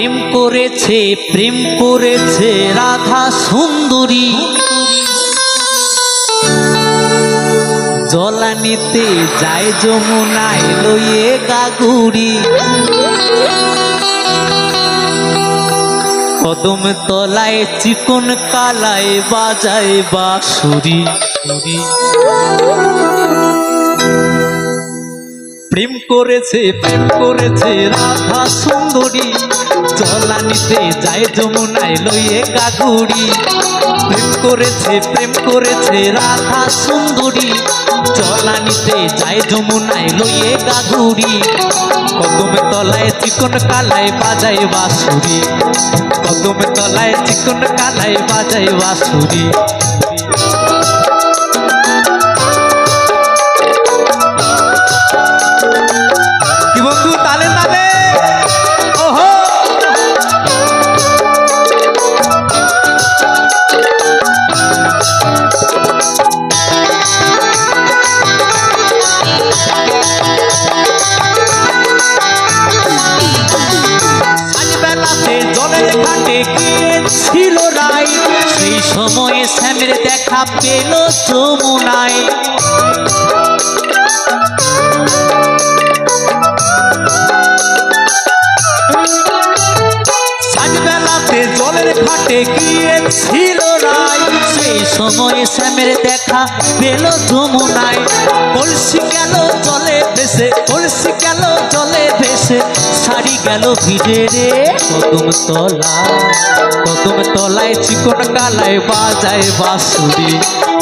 প্রেম করেছে রাধা সুন্দরী, জলানিতে যায় যমুনায় লইয়ে গাগুড়ি। কদম তলায় চিকন কালায় বাজায় বাঁশুরি। প্রেম করেছে রাধা সুন্দরী, জলানিতে যায় যমুনায় লইয়ে গাগুড়ি। প্রেম করেছে রাধা সুন্দরী, জলানিতে যায় যমুনায় লইয়ে গাগুড়ি। কদম তলায় চিকন কালায় বাজায় বাঁশুরি, কদম তলায় চিকন কালায় বাজায় বাঁশুরি। কি বন্ধু তালে তালে ওহো। জলের ঘাটে গিয়েছিল রাই, সেই সময়ে শ্যামের দেখা পেল যমুনায়। সাজবেলাতে জলের ঘাটে গিয়েছিল রাই, সেই সময়ে শ্যামের দেখা পেল যমুনায়। কলসি গেল জলে ভেসে, কলসি গেল জলে ভেসে, শাড়ি গেল ভিজে রে। কদম তলায় চিকন কালায় বাজায় বাঁশুরি,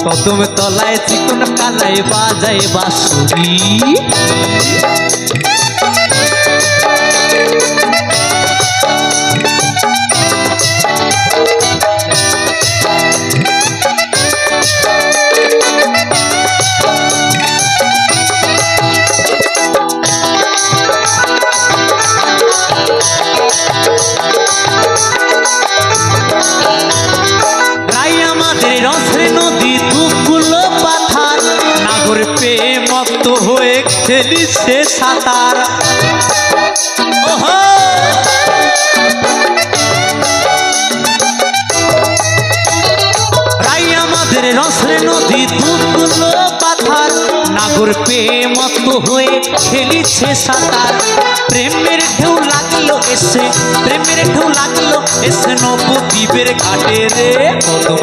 কদম তলায় চিকন কালায় বাজায় বাঁশুরি। নদী দুগুলো পাথার, নাগর পেয়ে মত্ত হয়ে খেলিছে সাঁতার। ওহো রাই আমাদের রসের নদী দুগুলো পাথার, নাগর পেয়ে মত্ত হয়ে খেলিছে সাঁতার। প্রেমের ঢেউ লাগলো এসে, প্রেমের ঢেউ লাগলো এসে নবদ্বীপের ঘাটে রে। কদম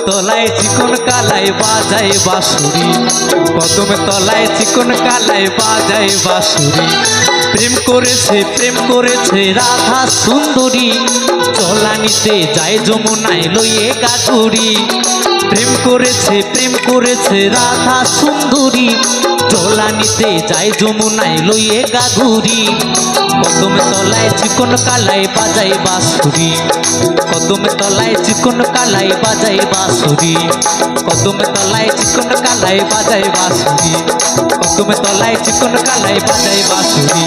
তলায় চিকন কালায় বাজায় বাঁশুরি, কদম তলায় চিকন কালায় বাজায় বাঁশুরি। প্রেম করেছে রাধা সুন্দরী, জলানিতে যায় যমুনায় লইয়ে গাগুড়ি। প্রেম করেছে রাধা সুন্দরী, জলানিতে যায় যমুনায় লইয়ে গাগুড়ি। কদম তলায় চিকন কালায় বাজায় বাঁশুরি, কদম তলায় চিকন কালায় বাজায় বাঁশুরি, কদম তলায় চিকন কালায় বাজায় বাঁশুরি, কদম তলায় চিকন কালায় বাজায় বাঁশুরি,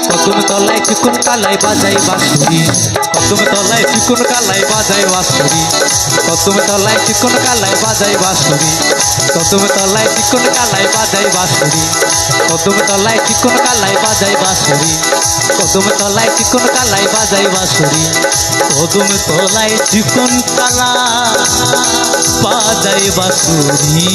কদম তলায় চিকন কালায় বাজায় বাঁশুরি, কদম তলায় চিকন কালায় বাজায় বাঁশুরি, কদম তলায় চিকন কালায় বাজায় বাঁশুরি, কদম তলায় চিকন কালায় বাজায় বাঁশুরি, কদম তলায় চিকন কালায় বাজায় বাঁশুরি, কদম তলায় চিকন কালায় বাজায় বাঁশুরি, কদম তলায় চিকন কালা বাজায় বাঁশুরি।